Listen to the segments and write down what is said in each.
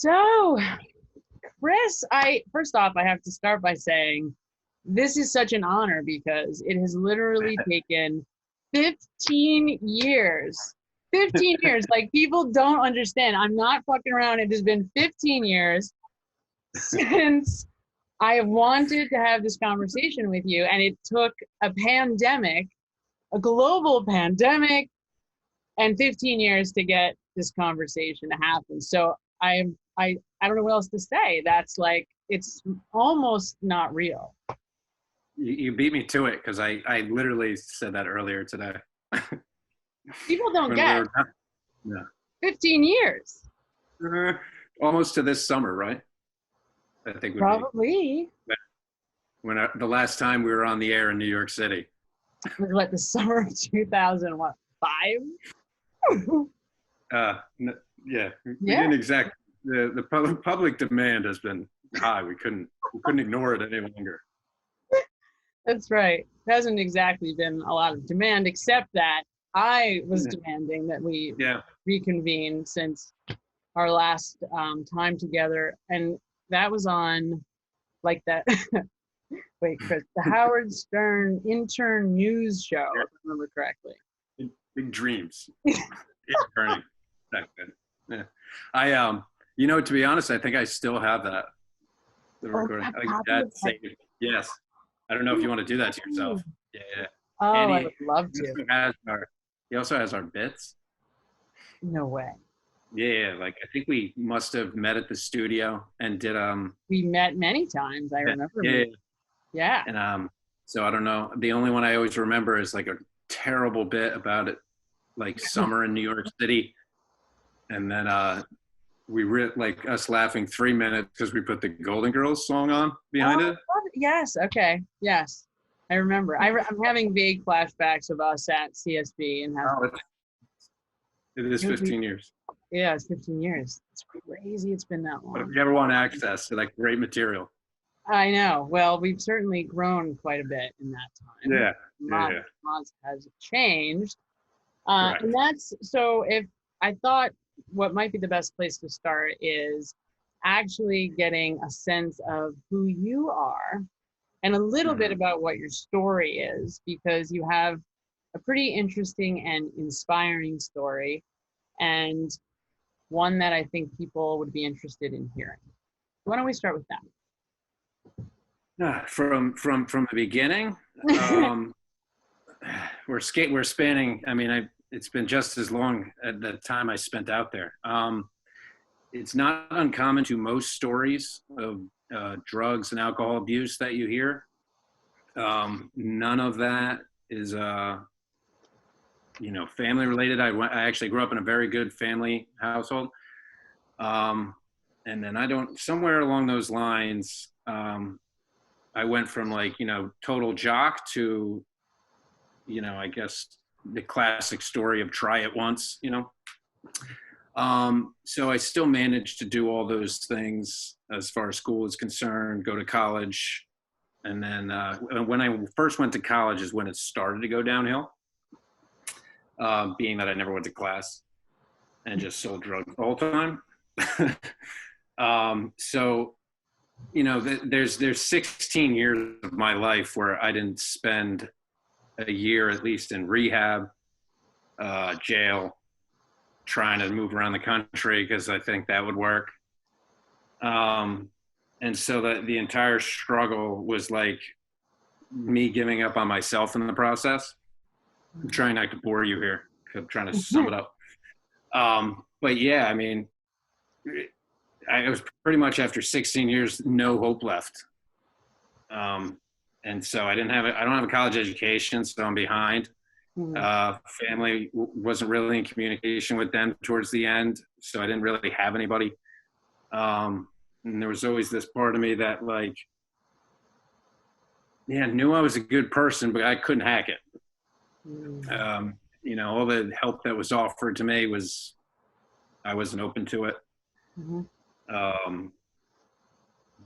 So, Chris, I first off, I have to start by saying this is such an honor because it has literally taken 15 years. 15 years. Like, people don't understand. I'm not fucking around. It has been 15 years since I have wanted to have this conversation with you, and it took a pandemic, a global pandemic, and 15 years to get this conversation to happen. So I don't know what else to say. That's like, it's almost not real. You beat me to it because I literally said that earlier today. People don't When get yeah. 15 years. Almost to this summer, right? I think would Probably. be when the last time we were on the air in New York City. What, the summer of 2005? Yeah, we didn't exactly. The public demand has been high. We couldn't ignore it any longer. That's right. It hasn't exactly been a lot of demand, except that I was demanding that we reconvene since our last time together. And that was on like that. Wait, Chris, the Howard Stern intern news show, if I remember correctly. Big dreams. Interning back then. Yeah. I to be honest, I think I still have that. The recording. I think Dad saved it. Yes. I don't know if you want to do that to yourself. Yeah. Oh, and I would love to. He also has our bits. No way. Yeah, like I think we must have met at the studio and did We met many times. I remember. Yeah. And so I don't know. The only one I always remember is like a terrible bit about it, like summer in New York City, and then we like us laughing 3 minutes because we put the Golden Girls song on behind it. Yes. Okay. Yes. I remember. I'm having vague flashbacks of us at CSB and how it is 15 years. Yeah, it's 15 years. It's crazy. It's been that long. But if you ever want access to that great material. I know. Well, we've certainly grown quite a bit in that time. Yeah. Mods has changed. And that's, so if I thought what might be the best place to start is actually getting a sense of who you are and a little bit about what your story is, because you have a pretty interesting and inspiring story, and one that I think people would be interested in hearing. Why don't we start with that? From the beginning, we're spanning. I mean, it's been just as long at the time I spent out there. It's not uncommon to most stories of drugs and alcohol abuse that you hear. None of that is, family related. I actually grew up in a very good family household. And then somewhere along those lines, I went from total jock to, I guess the classic story of try it once, So I still managed to do all those things as far as school is concerned, go to college. And then when I first went to college is when it started to go downhill, being that I never went to class and just sold drugs the whole time. So, there's 16 years of my life where I didn't spend a year at least in rehab, jail, trying to move around the country because I think that would work. And so the entire struggle was like me giving up on myself in the process. I'm trying not to bore you here. I'm trying to sum it up. But yeah, I mean, I was pretty much after 16 years, no hope left. And so I don't have a college education, so I'm behind. Family wasn't really in communication with them towards the end, so I didn't really have anybody. And there was always this part of me that knew I was a good person, but I couldn't hack it. All the help that was offered to me I wasn't open to it.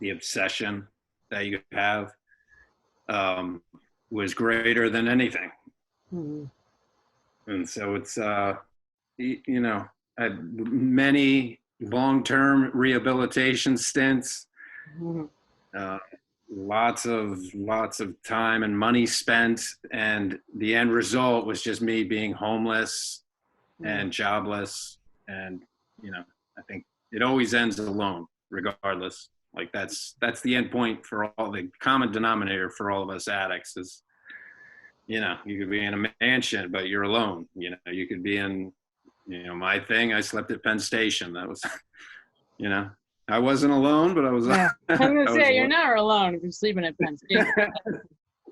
The obsession that you have was greater than anything. And so it's, I had many long-term rehabilitation stints, Mhm. uh, lots of time and money spent, and the end result was just me being homeless Mhm. and jobless. And I think it always ends alone, regardless. Like that's the end point for all, the common denominator for all of us addicts is, you could be in a mansion but you're alone. You could be in, my thing, I slept at Penn Station. That was you know I wasn't alone, but I was Yeah. I I'm gonna was say you're alone. never alone if you're sleeping at Penn State.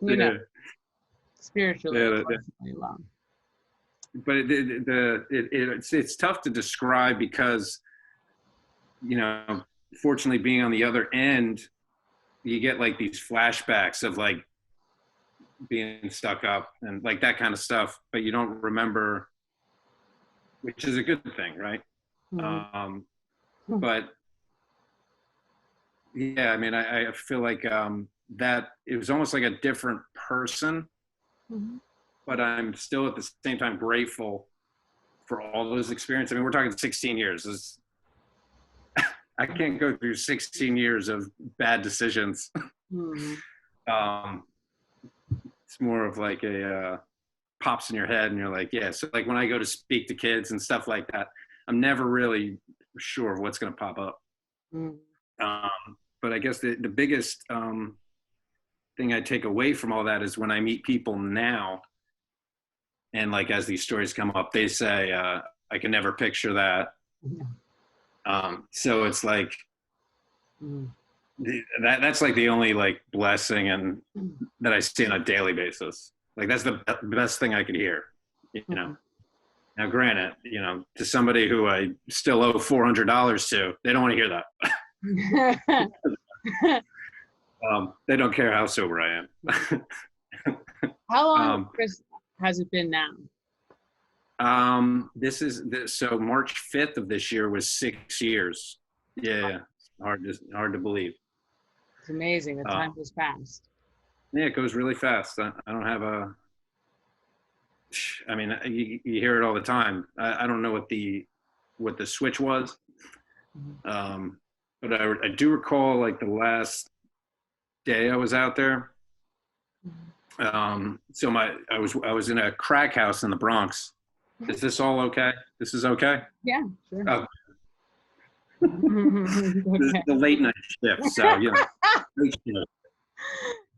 You know, Yeah, spiritually, yeah, emotionally alone. but it's tough to describe because, fortunately, being on the other end, you get like these flashbacks of like being stuck up and like that kind of stuff, but you don't remember, which is a good thing, right? Mhm. um but yeah, I mean, I feel like that it was almost like a different person, Mhm. but I'm still at the same time grateful for all those experiences. I mean, we're talking 16 years. I can't go through 16 years of bad decisions. Mhm. um it's more of like a pops in your head and you're like, yeah. So like when I go to speak to kids and stuff like that, I'm never really sure what's going to pop up. Mhm. But I guess the biggest thing I take away from all that is when I meet people now, and like as these stories come up, they say, I can never picture that. Yeah. So it's like Mhm. that's like the only like blessing and Mhm. that I see on a daily basis. Like that's the best thing I could hear. You know. Mhm. Now, granted, to somebody who I still owe $400 to, they don't want to hear that. They don't care how sober I am. How long, um, Chris, has it been now? so March 5th of this year was 6 years. Yeah, hard to believe. It's amazing. The Uh, time just passed. yeah, it goes really fast. I don't have a. I mean, you hear it all the time. I don't know what the switch was, Mhm. but I do recall like the last day I was out there. So I was in a crack house in the Bronx. Is this all okay? This is okay? Yeah, sure. Oh, this is Okay. the late night shift, so late shift.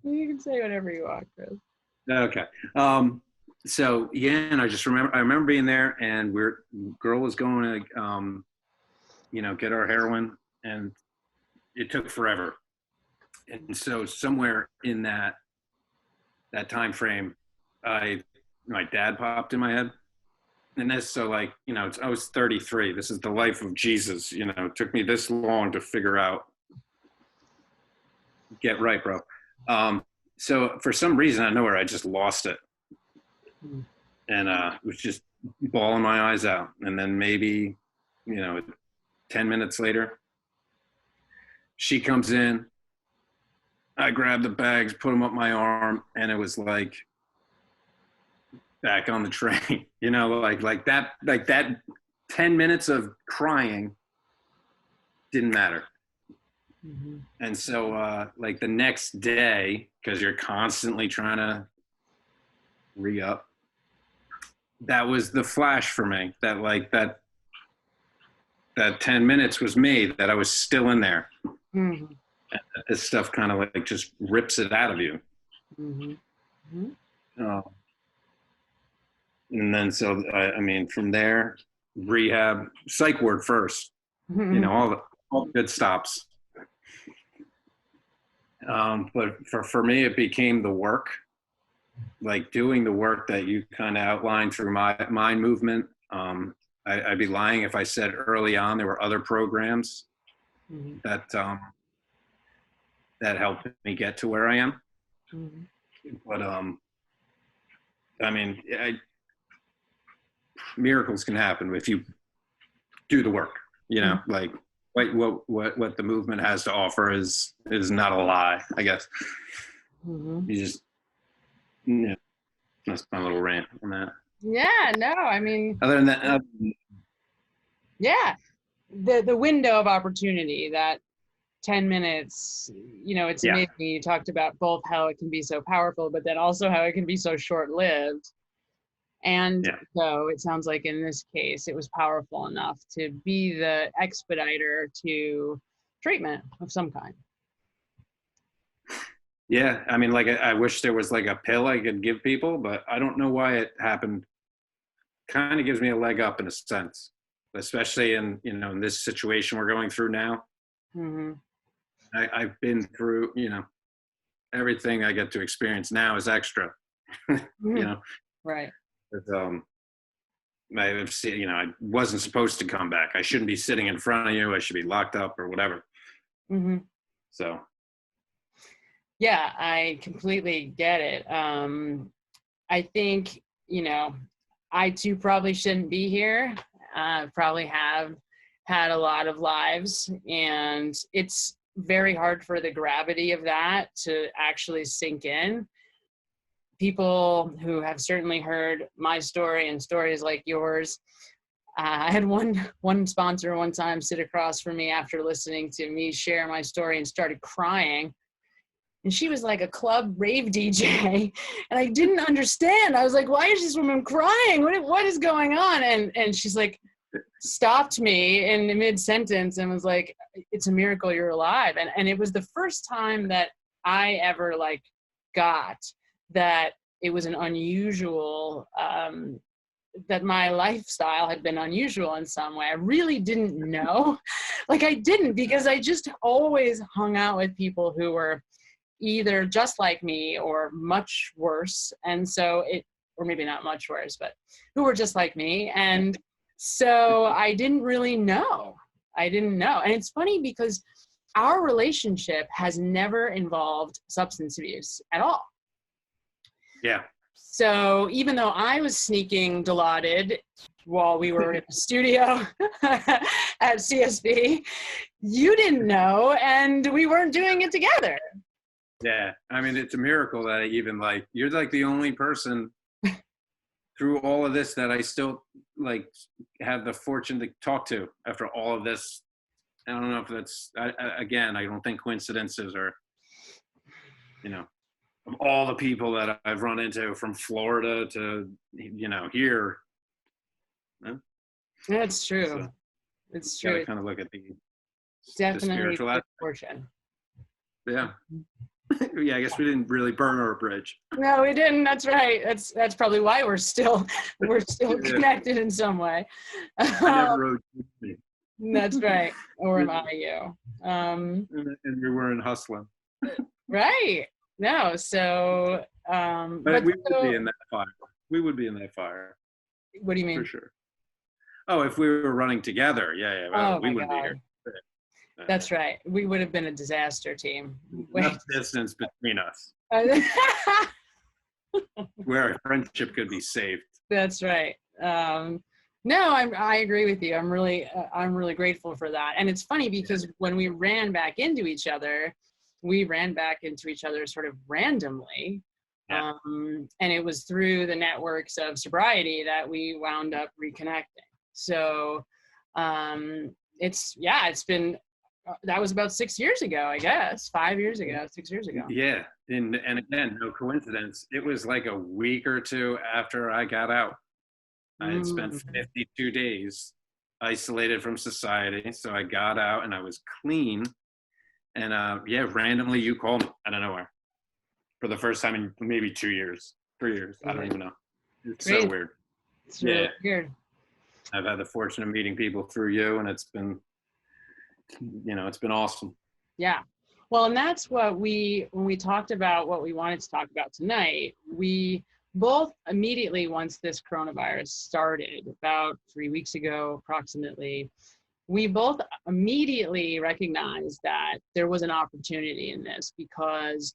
You can say whatever you want, Chris. Okay. So yeah, and I remember being there, and girl was going to get our heroin, and it took forever. And so somewhere in that time frame, my dad popped in my head. And that's so like, I was 33. This is the life of Jesus. It took me this long to figure out, get right, bro. So for some reason, I know where I just lost it. Mhm. And was just bawling my eyes out. And then maybe, 10 minutes later, she comes in. I grab the bags, put them up my arm, and it was like back on the train. Like that 10 minutes of crying didn't matter. Mhm. And so like the next day, because you're constantly trying to re-up, that was the flash for me, that like that 10 minutes was me, that I was still in there. Mhm. This stuff kind of like just rips it out of you. Mhm. Mhm. uh, and then so I mean from there, rehab, psych ward first, all the good stops. But for me, it became the work, like doing the work that you kind of outlined through my mind movement. I'd be lying if I said early on there were other programs Mhm. that helped me get to where I am. Mhm. But I mean, miracles can happen if you do the work. Mhm. Like what the movement has to offer is not a lie, I guess. Mhm. You just, yeah, that's my little rant on that. Yeah, no, I mean, Other than that, yeah. the window of opportunity, that 10 minutes, it's Yeah. amazing. You talked about both how it can be so powerful, but then also how it can be so short-lived. And Yeah. so it sounds like in this case, it was powerful enough to be the expediter to treatment of some kind. Yeah. I mean, like, I wish there was like a pill I could give people, but I don't know why it happened. Kind of gives me a leg up in a sense, especially in, in this situation we're going through now. Mm-hmm. I've been through, everything I get to experience now is extra, Right. But, I've seen, I wasn't supposed to come back. I shouldn't be sitting in front of you. I should be locked up or whatever. Mm-hmm. So. Yeah, I completely get it. I think, I too probably shouldn't be here. Probably have had a lot of lives, and it's very hard for the gravity of that to actually sink in. People who have certainly heard my story and stories like yours. I had one sponsor one time sit across from me after listening to me share my story and started crying. And she was like a club rave DJ, and I didn't understand. I was like, "Why is this woman crying? What is going on?" And she's like, stopped me in the mid-sentence and was like, "It's a miracle you're alive." And it was the first time that I ever got that it was an unusual, that my lifestyle had been unusual in some way. I really didn't know. I didn't, because I just always hung out with people who were either just like me or much worse. And so or maybe not much worse, but who were just like me. And so I didn't really know. And it's funny because our relationship has never involved substance abuse at all. Yeah. So even though I was sneaking Dilaudid while we were in the studio at CSB, you didn't know, and we weren't doing it together. Yeah. I mean, it's a miracle that you're like the only person through all of this that I still have the fortune to talk to after all of this. I don't know if that's, again, I don't think coincidences are, of all the people that I've run into from Florida to, here. That's true. So, it's true. Gotta kind of look at the Definitely spiritual fortune. Yeah. Yeah, I guess we didn't really burn our bridge. No, we didn't. That's right. That's probably why we're still connected in some way. I never wrote you. That's right. Or am I you? And we weren't hustling. Right. No. So. But we would be in that fire. We would be in that fire. What do you mean? For sure. Oh, if we were running together, yeah. Well, we wouldn't be here. That's right. We would have been a disaster team. Enough distance between us where our friendship could be saved. That's right. No, I agree with you. I'm really grateful for that. And it's funny because when we ran back into each other, sort of randomly. Yeah. And it was through the networks of sobriety that we wound up reconnecting. So it's been, that was about 6 years ago, I guess, 5 years ago, 6 years ago. Yeah. And again, no coincidence. It was like a week or two after I got out. I had spent 52 days isolated from society. So I got out and I was clean. And randomly you called me out of nowhere for the first time in maybe 2 years, 3 years. I don't even know. It's so weird. It's really weird. I've had the fortune of meeting people through you, and it's been awesome. Yeah. Well, and that's what when we talked about what we wanted to talk about tonight, we both immediately, once this coronavirus started about 3 weeks ago, approximately, we both immediately recognized that there was an opportunity in this because,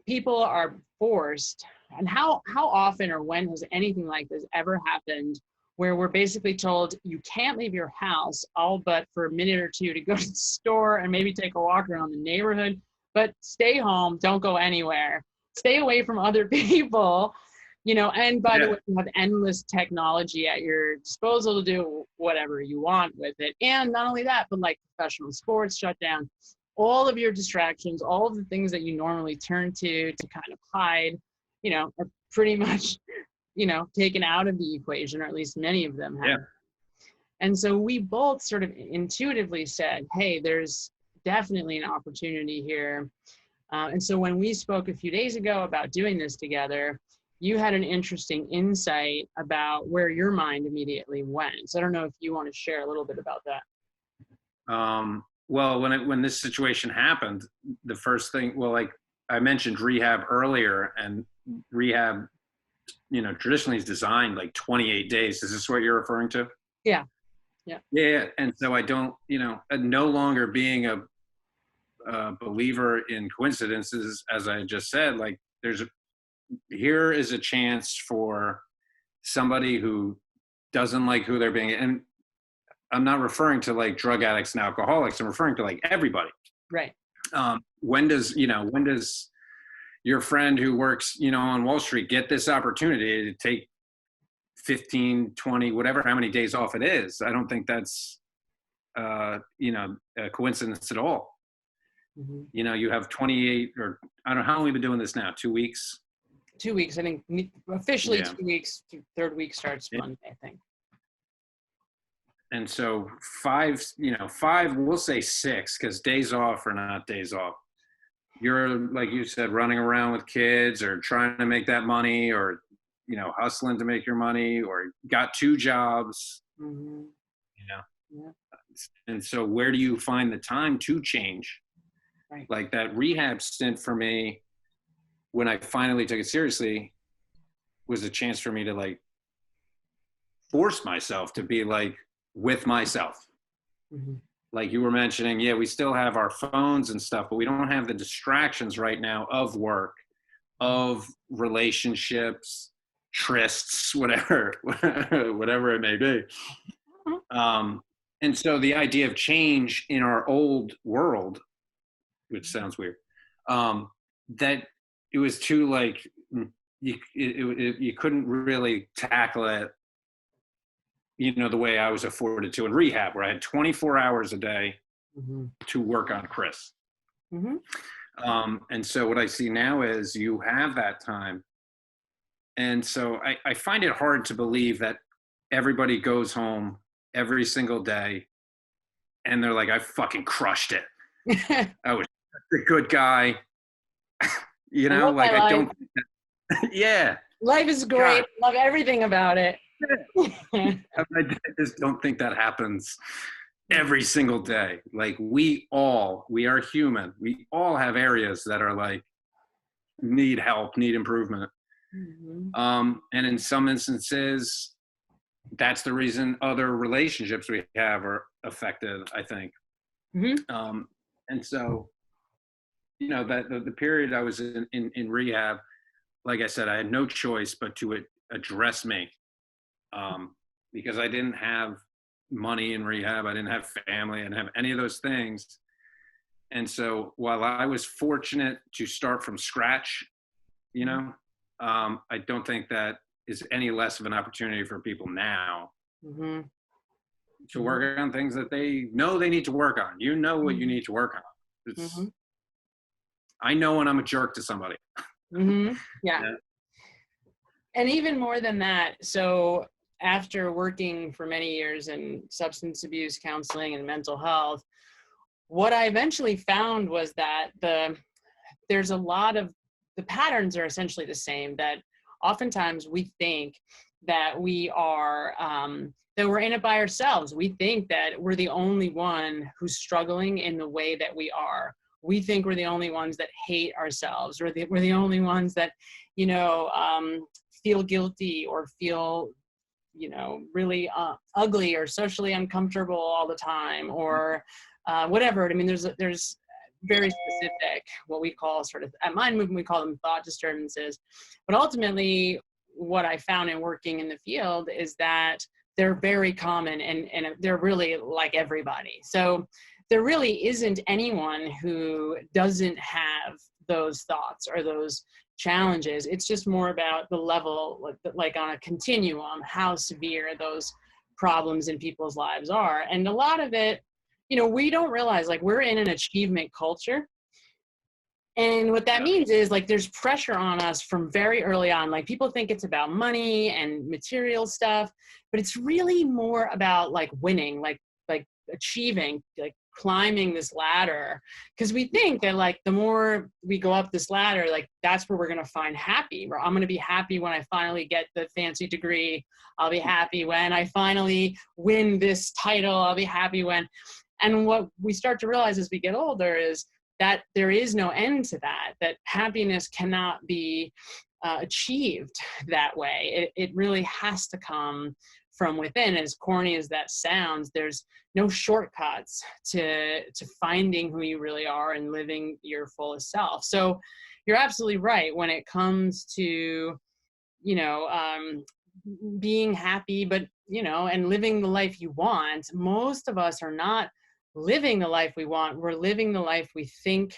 people are forced, and how often or when has anything like this ever happened where we're basically told you can't leave your house all but for a minute or two to go to the store and maybe take a walk around the neighborhood, but stay home, don't go anywhere, stay away from other people. And by the Yeah. way, you have endless technology at your disposal to do whatever you want with it. And not only that, but like professional sports shut down, all of your distractions, all of the things that you normally turn to kind of hide, are pretty much, taken out of the equation, or at least many of them have. Yeah. And so we both sort of intuitively said, hey, there's definitely an opportunity here. And so when we spoke a few days ago about doing this together, you had an interesting insight about where your mind immediately went. So I don't know if you want to share a little bit about that. Well, when this situation happened, the first thing, like I mentioned rehab earlier, and rehab, traditionally is designed like 28 days. Is this what you're referring to? Yeah. Yeah. And so I don't, no longer being a believer in coincidences, as I just said, like here is a chance for somebody who doesn't like who they're being, and I'm not referring to like drug addicts and alcoholics. I'm referring to like everybody. Right. When does your friend who works, on Wall Street get this opportunity to take 15, 20, whatever, how many days off it is? I don't think that's, a coincidence at all. Mm-hmm. You have 28, or I don't know, how long have we been doing this now? 2 weeks? 2 weeks. I think officially 2 weeks. Third week starts Monday, I think. And so 5, we'll say 6, because days off are not days off. You're, like you said, running around with kids or trying to make that money, or, hustling to make your money, or got 2 jobs, Mm-hmm. Yeah. And so where do you find the time to change? Right. Like that rehab stint for me, when I finally took it seriously, was a chance for me to like force myself to be like with myself. Mm-hmm. Like you were mentioning, yeah, we still have our phones and stuff, but we don't have the distractions right now of work, of relationships, trysts, whatever it may be. And so the idea of change in our old world, which sounds weird, that it was too like, you couldn't really tackle it, the way I was afforded to in rehab, where I had 24 hours a day Mm-hmm. to work on Chris. Mm-hmm. And so what I see now is you have that time. And so I find it hard to believe that everybody goes home every single day and they're like, I fucking crushed it. I was a good guy. Like I don't think that, yeah. Life is great. God. Love everything about it. I just don't think that happens every single day. Like we are human. We all have areas that are like need help, need improvement. Mm-hmm. And in some instances, that's the reason other relationships we have are affected, I think. Mm-hmm. And so, that the period I was in rehab, like I said, I had no choice but to address me, because I didn't have money in rehab. I didn't have family. I didn't have any of those things. And so while I was fortunate to start from scratch, I don't think that is any less of an opportunity for people now Mm-hmm. to work on things that they know they need to work on. You know what you need to work on. Mm-hmm. I know when I'm a jerk to somebody. Mm-hmm. Yeah. And even more than that, so after working for many years in substance abuse counseling and mental health, what I eventually found was that there's a lot of the patterns are essentially the same, that oftentimes we think that we are, that we're in it by ourselves. We think that we're the only one who's struggling in the way that we are. We think we're the only ones that hate ourselves, or we're the only ones that, feel guilty or feel, really ugly or socially uncomfortable all the time, or whatever. I mean, there's very specific, what we call sort of, at Mind Movement, we call them thought disturbances. But ultimately, what I found in working in the field is that they're very common, and they're really like everybody. So there really isn't anyone who doesn't have those thoughts or those challenges. It's just more about the level, like on a continuum, how severe those problems in people's lives are. And a lot of it, we don't realize, like, we're in an achievement culture. And what that means is, like, there's pressure on us from very early on. Like, people think it's about money and material stuff, but it's really more about like winning, like achieving, like climbing this ladder. Because we think that, like, the more we go up this ladder, like, that's where we're going to find happy. Where I'm going to be happy when I finally get the fancy degree. I'll be happy when I finally win this title. I'll be happy when. And what we start to realize as we get older is that there is no end to that happiness cannot be achieved that way. It really has to come from within. As corny as that sounds, there's no shortcuts to finding who you really are and living your fullest self. So you're absolutely right when it comes to, being happy, but, and living the life you want. Most of us are not living the life we want. We're living the life we think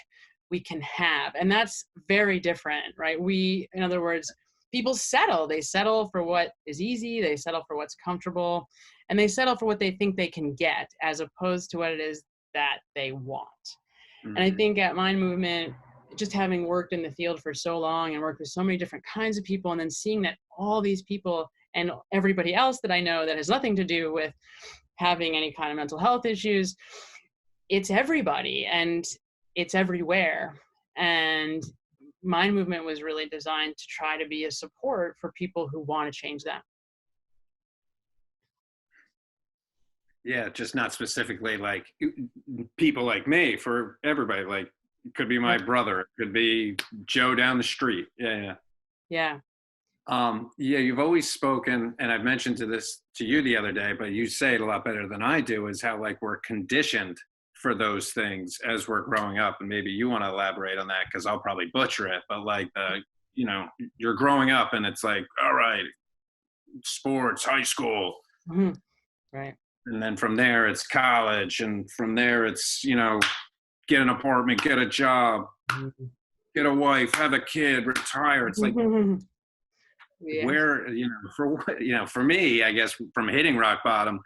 we can have. And that's very different, right? In other words, people settle. They settle for what is easy. They settle for what's comfortable. And they settle for what they think they can get, as opposed to what it is that they want. Mm-hmm. And I think at Mind Movement, just having worked in the field for so long and worked with so many different kinds of people, and then seeing that all these people and everybody else that I know that has nothing to do with having any kind of mental health issues, it's everybody and it's everywhere. And Mind Movement was really designed to try to be a support for people who want to change that. Yeah, just not specifically like people like me, for everybody. Like, it could be my brother, it could be Joe down the street. Yeah. Yeah, you've always spoken, and I've mentioned to you the other day, but you say it a lot better than I do, is how, like, we're conditioned for those things as we're growing up. And maybe you want to elaborate on that, because I'll probably butcher it, but like, you're growing up and it's like, all right, sports, high school. Mm-hmm. Right. And then from there it's college. And from there it's, get an apartment, get a job, mm-hmm. get a wife, have a kid, retire. It's like, mm-hmm. Yeah. Where, for what, for me, I guess, from hitting rock bottom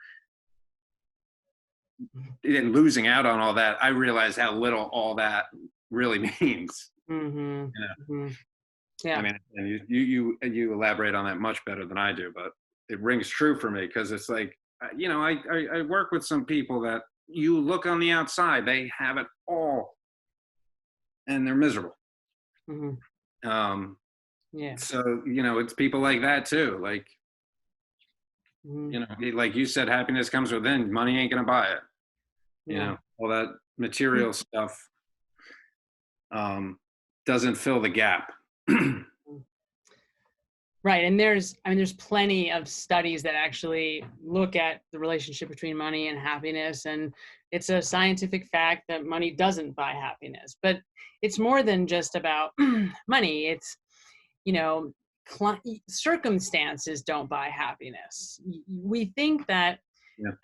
and losing out on all that, I realized how little all that really means. Mm-hmm. Mm-hmm. Yeah. I mean, and you elaborate on that much better than I do, but it rings true for me, because it's like, I work with some people that you look on the outside, they have it all and they're miserable. Mm-hmm. Yeah. So, it's people like that too. Like, mm-hmm. Like you said, happiness comes within. Money ain't going to buy it. Yeah. All that material mm-hmm. stuff doesn't fill the gap. Right. And there's plenty of studies that actually look at the relationship between money and happiness. And it's a scientific fact that money doesn't buy happiness. But it's more than just about money. It's, circumstances don't buy happiness. We think that,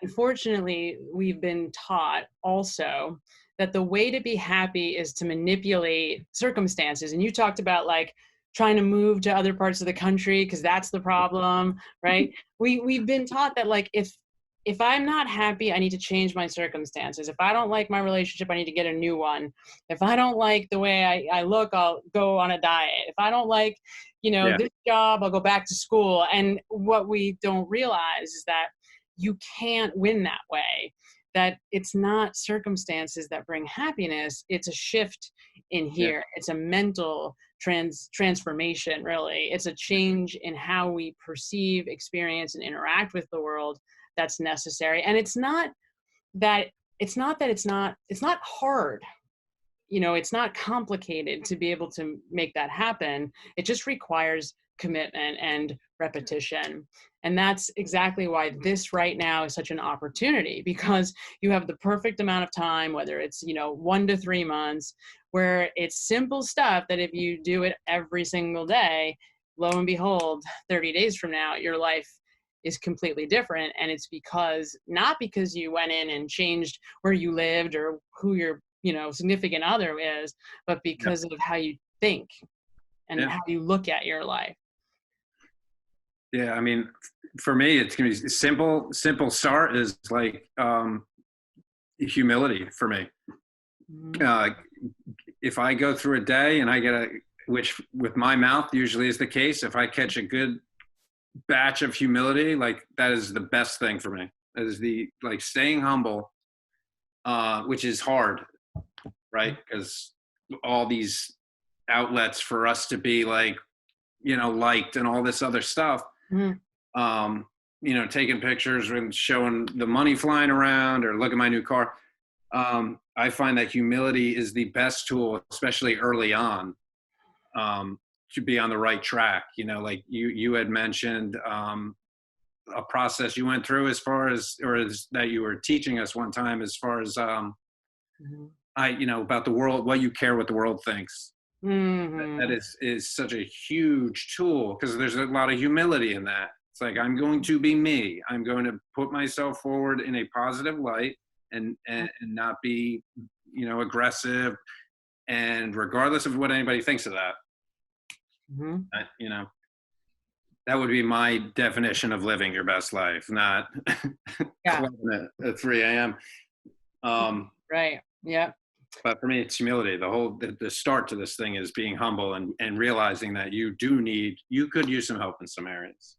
unfortunately, we've been taught also that the way to be happy is to manipulate circumstances. And you talked about, like, trying to move to other parts of the country because that's the problem, right? We've been taught that, like, if I'm not happy, I need to change my circumstances. If I don't like my relationship, I need to get a new one. If I don't like the way I look, I'll go on a diet. If I don't like, this job, I'll go back to school. And what we don't realize is that you can't win that way, that it's not circumstances that bring happiness. It's a shift in here. Yeah. It's a mental transformation, really. It's a change in how we perceive, experience, and interact with the world that's necessary. And it's not hard. It's not complicated to be able to make that happen. It just requires commitment and repetition. And that's exactly why this right now is such an opportunity, because you have the perfect amount of time, whether it's, 1 to 3 months, where it's simple stuff that if you do it every single day, lo and behold, 30 days from now, your life is completely different. And it's not because you went in and changed where you lived or who your significant other is, but because of how you think and Yeah. how you look at your life. Yeah. I mean, for me, it's going to be simple start is like humility for me. Mhm. If I go through a day and I get which with my mouth usually is the case, if I catch a good batch of humility, like that is the best thing for me. That is like staying humble, which is hard, right? Because all these outlets for us to be like, liked and all this other stuff. Mhm. Taking pictures and showing the money flying around or look at my new car. I find that humility is the best tool, especially early on, to be on the right track. Like you had mentioned a process you went through as far as, that you were teaching us one time, as far as Mhm. about the world, what you care what the world thinks. That Mhm. is such a huge tool because there's a lot of humility in that. It's like, I'm going to be me. I'm going to put myself forward in a positive light and not be, aggressive. And regardless of what anybody thinks of that, Mhm. that would be my definition of living your best life, not Yeah. clubbing it at 3 a.m. Right. Yeah. But for me, it's humility. The start to this thing is being humble and realizing that you could use some help in some areas.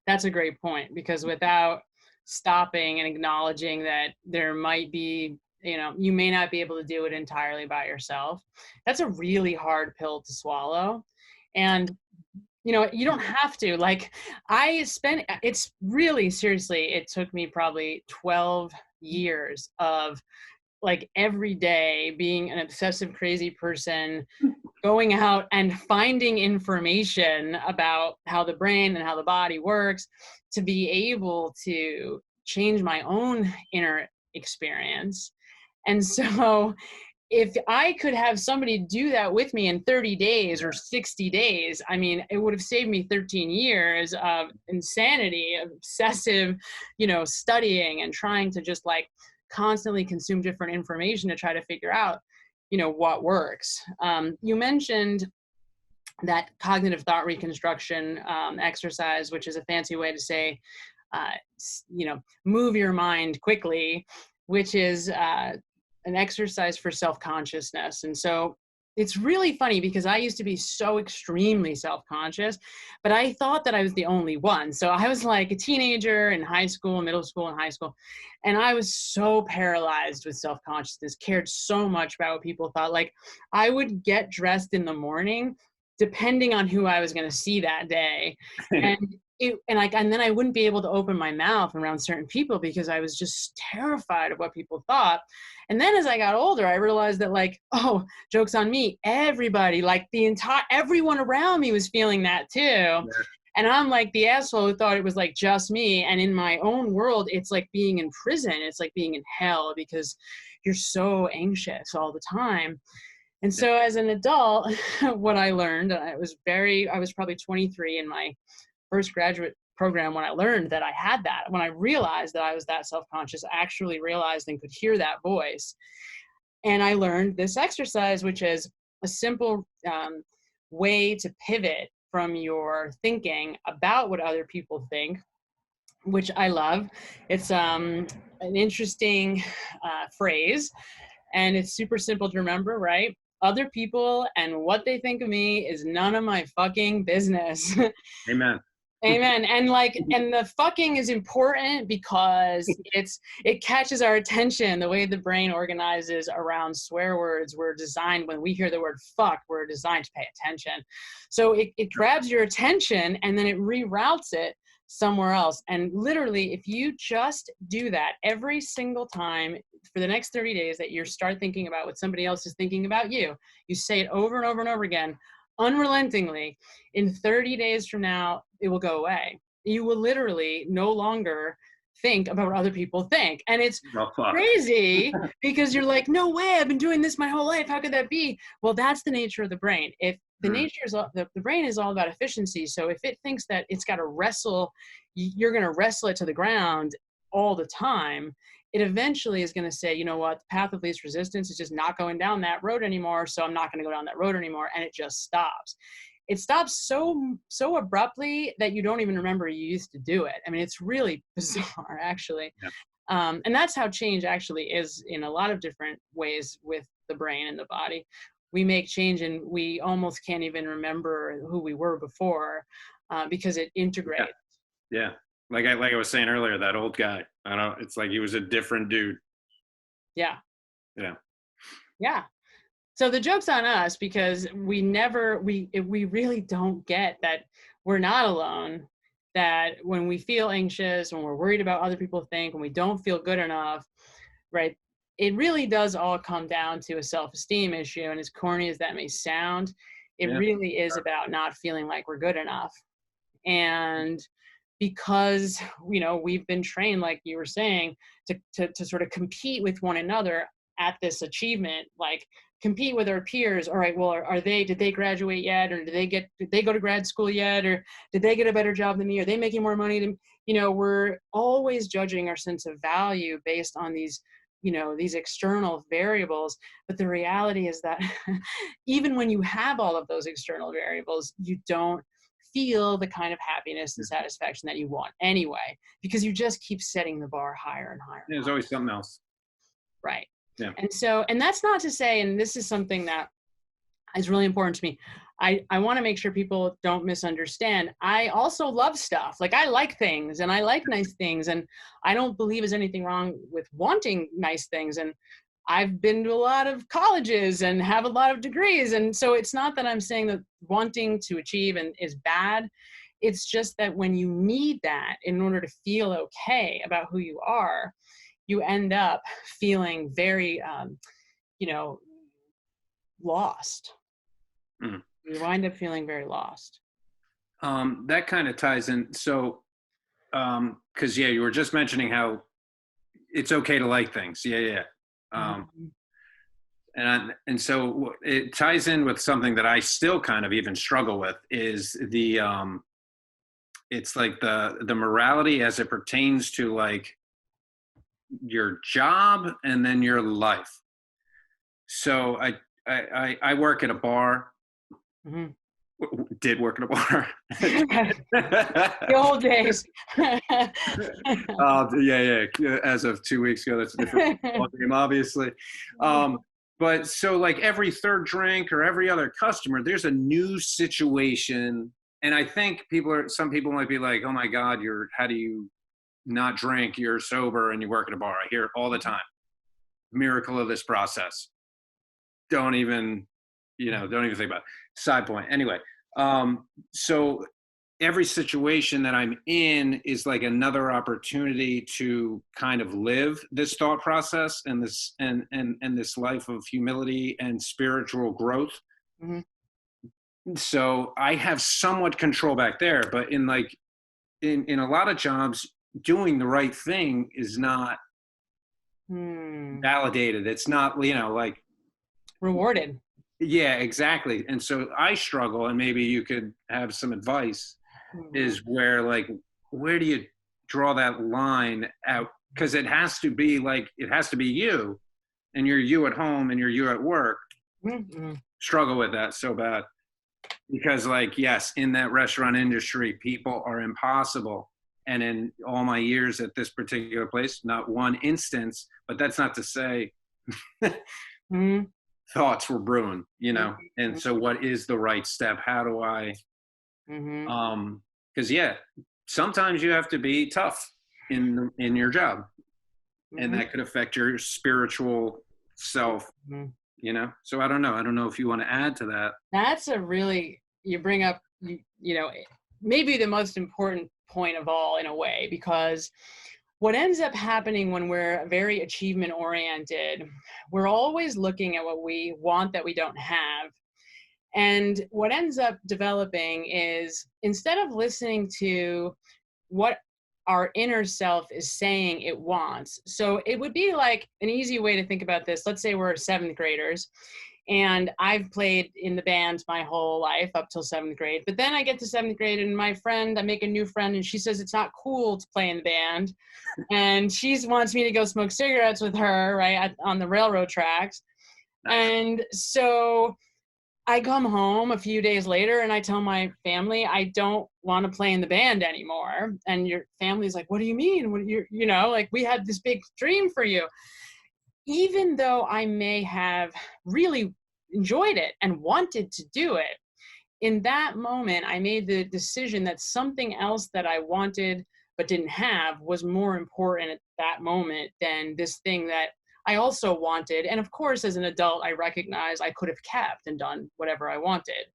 That's a great point, because without stopping and acknowledging that there might be, you may not be able to do it entirely by yourself, that's a really hard pill to swallow. And you don't have to. Like, it's really, seriously, it took me probably 12 years of, like, every day being an obsessive, crazy person, going out and finding information about how the brain and how the body works to be able to change my own inner experience. And so if I could have somebody do that with me in 30 days or 60 days, I mean, it would have saved me 13 years of insanity, of obsessive, studying and trying to just like constantly consume different information to try to figure out, what works. You mentioned that cognitive thought reconstruction exercise, which is a fancy way to say, uh, move your mind quickly, which is an exercise for self-consciousness. And so it's really funny because I used to be so extremely self-conscious, but I thought that I was the only one. So I was like a teenager in high school, middle school, and high school. And I was so paralyzed with self-consciousness, cared so much about what people thought. Like, I would get dressed in the morning depending on who I was going to see that day. And and then I wouldn't be able to open my mouth around certain people because I was just terrified of what people thought. And then as I got older, I realized that, like, oh, joke's on me. Everybody, like everyone around me was feeling that too. Yeah. And I'm like the asshole who thought it was like just me. And in my own world, it's like being in prison. It's like being in hell because you're so anxious all the time. And so as an adult, what I learned, I was probably 23 in my first graduate program when I learned that I had that. When I realized that I was that self-conscious, I actually realized and could hear that voice. And I learned this exercise, which is a simple way to pivot from your thinking about what other people think, which I love. It's an interesting phrase, and it's super simple to remember, right? Other people and what they think of me is none of my fucking business. Amen. Amen. And the fucking is important because it catches our attention. The way the brain organizes around swear words, we're designed, when we hear the word fuck, we're designed to pay attention. So it grabs your attention and then it reroutes it somewhere else. And literally, if you just do that every single time for the next 30 days that you start thinking about what somebody else is thinking about you say it over and over and over again, unrelentingly, in 30 days from now, it will go away. You will literally no longer think about what other people think. And it's crazy because you're like, no way, I've been doing this my whole life. How could that be? Well, that's the nature of the brain. If the nature is the brain is all about efficiency. So if it thinks that it's got to wrestle, you're going to wrestle it to the ground all the time. it eventually is going to say, you know what, the path of least resistance is just not going down that road anymore. So I'm not going to go down that road anymore. And it just stops. It stops so abruptly that you don't even remember you used to do it. I mean, it's really bizarre, actually. Yeah. And that's how change actually is in a lot of different ways with the brain and the body. We make change and we almost can't even remember who we were before because it integrates. Yeah. Like I was saying earlier, that old guy, I don't, it's like he was a different dude. Yeah. Yeah. Yeah. So the joke's on us because we really don't get that we're not alone, that when we feel anxious, when we're worried about other people think, when we don't feel good enough, right? It really does all come down to a self-esteem issue. And as corny as that may sound, it really is about not feeling like we're good enough. And because, you know, we've been trained, like you were saying, to sort of compete with one another at this achievement, like compete with our peers. All right, well, did they graduate yet? Or did they go to grad school yet? Or did they get a better job than me? Are they making more money than, you know, we're always judging our sense of value based on these, you know, these external variables. But the reality is that even when you have all of those external variables, you don't feel the kind of happiness and satisfaction that you want anyway, because you just keep setting the bar higher and higher. There's always something else. Right. Yeah. And so, and that's not to say, and this is something that is really important to me. I want to make sure people don't misunderstand. I also love stuff. Like I like things and I like nice things. And I don't believe there's anything wrong with wanting nice things. And I've been to a lot of colleges and have a lot of degrees. And so it's not that I'm saying that wanting to achieve is bad. It's just that when you need that in order to feel okay about who you are, you end up feeling very, you know, lost. Mm. You wind up feeling very lost. That kind of ties in. So, because you were just mentioning how it's okay to like things. Yeah. And so it ties in with something that I still kind of even struggle with is it's like the morality as it pertains to like your job and then your life. So I work at a bar. Mm-hmm. Did work at a bar. The old days. Yeah. As of 2 weeks ago, that's a different game, obviously. But so like every third drink or every other customer, there's a new situation. And I think some people might be like, oh my God, how do you not drink? You're sober and you work at a bar. I hear it all the time. Miracle of this process. Don't even think about it. Side point. Anyway, so every situation that I'm in is like another opportunity to kind of live this thought process and this and this life of humility and spiritual growth. Mm-hmm. So I have somewhat control back there, but in a lot of jobs, doing the right thing is not validated. It's not, like rewarded. Yeah, exactly. And so I struggle, and maybe you could have some advice, is where do you draw that line out? Because it has to be you, and you're you at home and you're you at work. Mm-hmm. Struggle with that so bad. Because yes, in that restaurant industry, people are impossible. And in all my years at this particular place, not one instance, but that's not to say thoughts were brewing, and so what is the right step? How do I, because sometimes you have to be tough in your job, and that could affect your spiritual self, so I don't know if you want to add to that. That's you bring up, maybe the most important point of all in a way, because what ends up happening when we're very achievement oriented, we're always looking at what we want that we don't have. And what ends up developing is, instead of listening to what our inner self is saying it wants. So it would be like an easy way to think about this. Let's say we're 7th graders And I've played in the band my whole life up till 7th grade. But then I get to 7th grade and I make a new friend and she says it's not cool to play in the band. And she wants me to go smoke cigarettes with her, right, on the railroad tracks. Nice. And so I come home a few days later and I tell my family I don't want to play in the band anymore. And your family's like, what do you mean? What you know, like we had this big dream for you. Even though I may have really enjoyed it and wanted to do it, in that moment, I made the decision that something else that I wanted but didn't have was more important at that moment than this thing that I also wanted. And of course, as an adult, I recognize I could have kept and done whatever I wanted.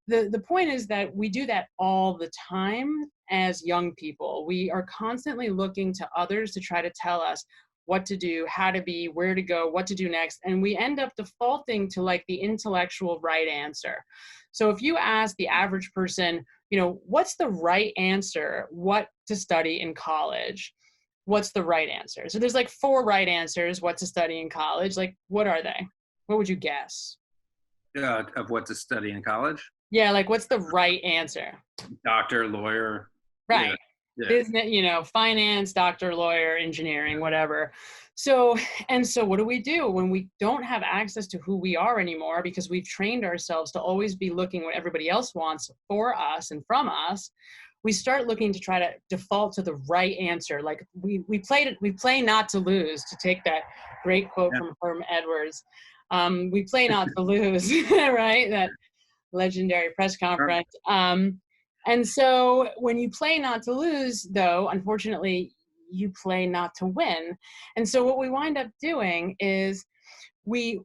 The point is that we do that all the time as young people. We are constantly looking to others to try to tell us what to do, how to be, where to go, what to do next. And we end up defaulting to like the intellectual right answer. So if you ask the average person, you know, what's the right answer, what to study in college? What's the right answer? So there's like 4 right answers, what to study in college. Like, what are they? What would you guess? Of what to study in college? Yeah, like what's the right answer? Doctor, lawyer. Right. Yeah. Business, you know, finance, doctor, lawyer, engineering, whatever. So what do we do when we don't have access to who we are anymore because we've trained ourselves to always be looking what everybody else wants for us and from us? We start looking to try to default to the right answer. Like we play not to lose, to take that great quote from Herm Edwards. We play not to lose, right? That legendary press conference. And so when you play not to lose, though, unfortunately, you play not to win. And so what we wind up doing is we're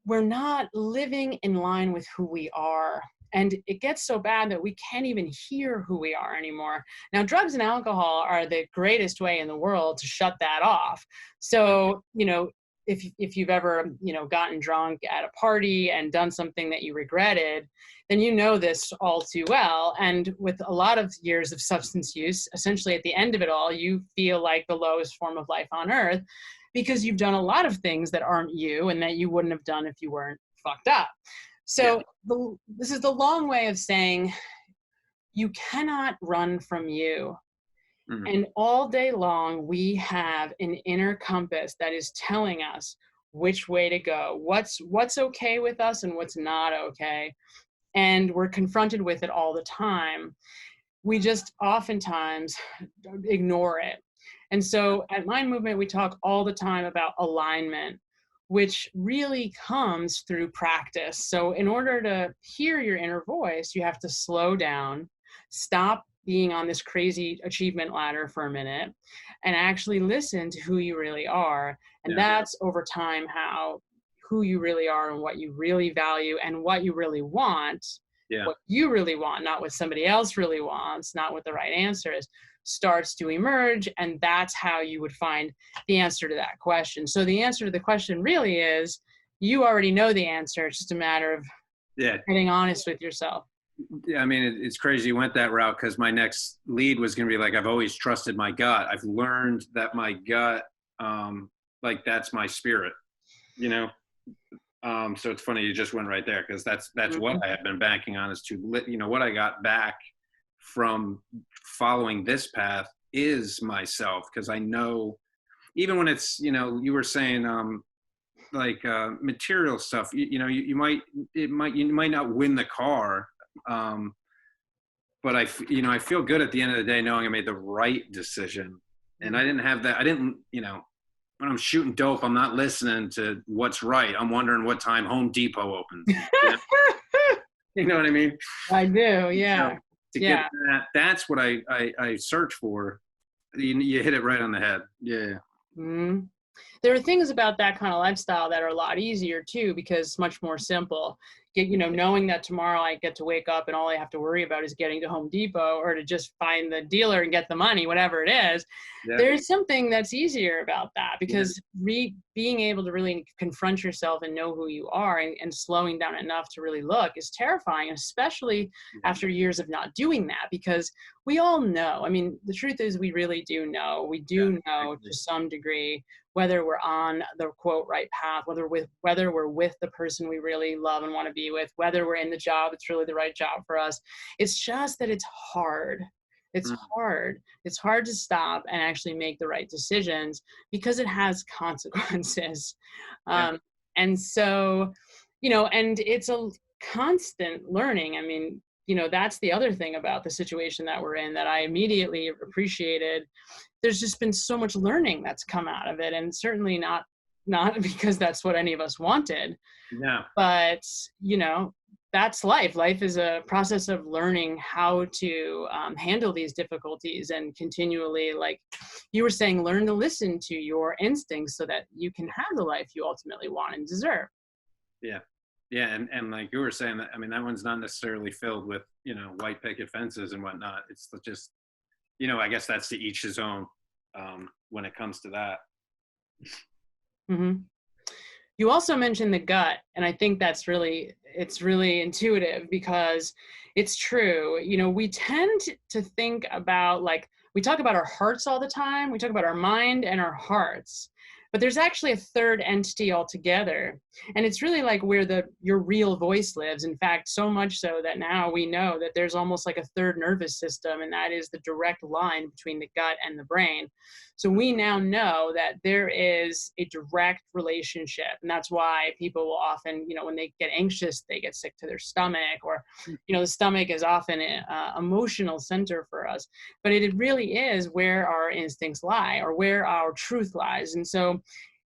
not living in line with who we are. And it gets so bad that we can't even hear who we are anymore. Now, drugs and alcohol are the greatest way in the world to shut that off. So, you know, if you've ever, you know, gotten drunk at a party and done something that you regretted, then you know this all too well. And with a lot of years of substance use, essentially at the end of it all, you feel like the lowest form of life on earth because you've done a lot of things that aren't you and that you wouldn't have done if you weren't fucked up. So this is the long way of saying you cannot run from you. Mm-hmm. And all day long, we have an inner compass that is telling us which way to go, what's okay with us and what's not okay. And we're confronted with it all the time. We just oftentimes ignore it. And so at Mind Movement, we talk all the time about alignment, which really comes through practice. So in order to hear your inner voice, you have to slow down, stop being on this crazy achievement ladder for a minute, and actually listen to who you really are. And that's over time who you really are and what you really value and what you really want, what you really want, not what somebody else really wants, not what the right answer is, starts to emerge. And that's how you would find the answer to that question. So the answer to the question really is, you already know the answer. It's just a matter of getting honest with yourself. Yeah, I mean, it's crazy you went that route because my next lead was going to be like, I've always trusted my gut. I've learned that my gut, like that's my spirit, you know? So it's funny you just went right there because that's what I have been banking on is to, you know, what I got back from following this path is myself. Because I know even when it's, you know, you were saying like material stuff, you know, you might not win the car. But I feel good at the end of the day knowing I made the right decision. And I didn't have that. I didn't, you know, when I'm shooting dope, I'm not listening to what's right. I'm wondering what time Home Depot opens. You know what I mean? I do. Yeah. So to get that's what I search for. You hit it right on the head. Yeah. Mm-hmm. There are things about that kind of lifestyle that are a lot easier too, because it's much more simple. knowing that tomorrow I get to wake up and all I have to worry about is getting to Home Depot or to just find the dealer and get the money, whatever it is. Yeah. There's something that's easier about that, because being able to really confront yourself and know who you are, and slowing down enough to really look, is terrifying, especially after years of not doing that, because we all know. I mean, the truth is we really do know. We do know to some degree whether we're on the quote right path, whether we're with the person we really love and want to be with, whether we're in the job that's really the right job for us. It's just that it's hard. It's hard. It's hard to stop and actually make the right decisions, because it has consequences. And so, and it's a constant learning. I mean, that's the other thing about the situation that we're in that I immediately appreciated. There's just been so much learning that's come out of it, and certainly not because that's what any of us wanted. Yeah. But, that's life. Life is a process of learning how to handle these difficulties, and continually, like you were saying, learn to listen to your instincts so that you can have the life you ultimately want and deserve. Yeah. Yeah. And like you were saying, that, I mean, that one's not necessarily filled with, white picket fences and whatnot. It's just, I guess that's to each his own when it comes to that. Mm-hmm. You also mentioned the gut, and I think it's really intuitive, because it's true. We tend to think about, like, we talk about our hearts all the time. We talk about our mind and our hearts, but there's actually a third entity altogether. And it's really like where your real voice lives. In fact, so much so that now we know that there's almost like a third nervous system, and that is the direct line between the gut and the brain. So we now know that there is a direct relationship. And that's why people will often, when they get anxious, they get sick to their stomach, or, the stomach is often an emotional center for us. But it really is where our instincts lie, or where our truth lies. And so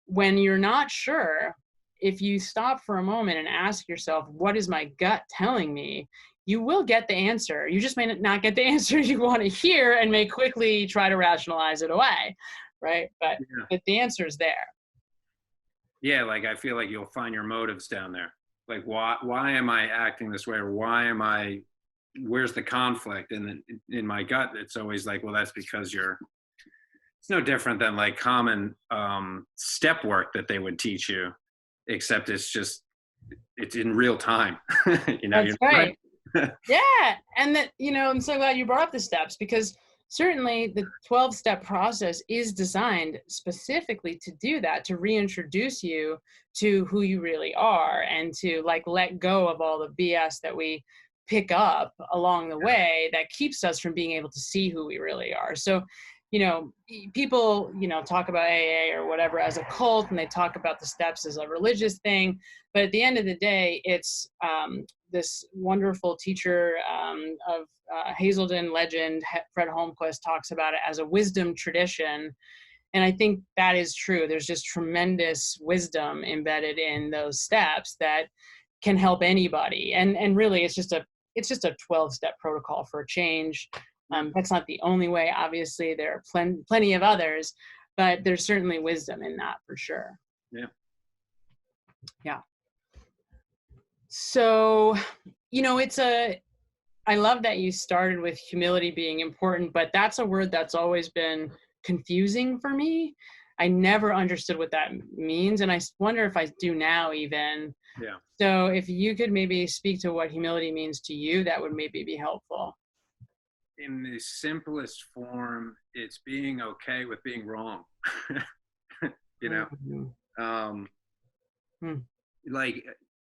when you're not sure, if you stop for a moment and ask yourself, what is my gut telling me? You will get the answer. You just may not get the answer you want to hear, and may quickly try to rationalize it away, right? But the answer is there. Yeah, like I feel like you'll find your motives down there. Like, why am I acting this way, or where's the conflict? And in my gut, it's always like, well, that's because it's no different than like common step work that they would teach you, except it's in real time. That's right. Yeah. And that, I'm so glad you brought up the steps, because certainly the 12-step process is designed specifically to do that, to reintroduce you to who you really are, and to like let go of all the BS that we pick up along the way that keeps us from being able to see who we really are. So, people, talk about AA or whatever as a cult, and they talk about the steps as a religious thing. But at the end of the day, it's this wonderful teacher of Hazelden legend, Fred Holmquist, talks about it as a wisdom tradition. And I think that is true. There's just tremendous wisdom embedded in those steps that can help anybody. And really, it's just a 12-step protocol for change. That's not the only way. Obviously, there are plenty of others, but there's certainly wisdom in that for sure. Yeah. Yeah. So, I love that you started with humility being important, but that's a word that's always been confusing for me. I never understood what that means, and I wonder if I do now even. Yeah. So if you could maybe speak to what humility means to you, that would maybe be helpful. In the simplest form, it's being okay with being wrong. Like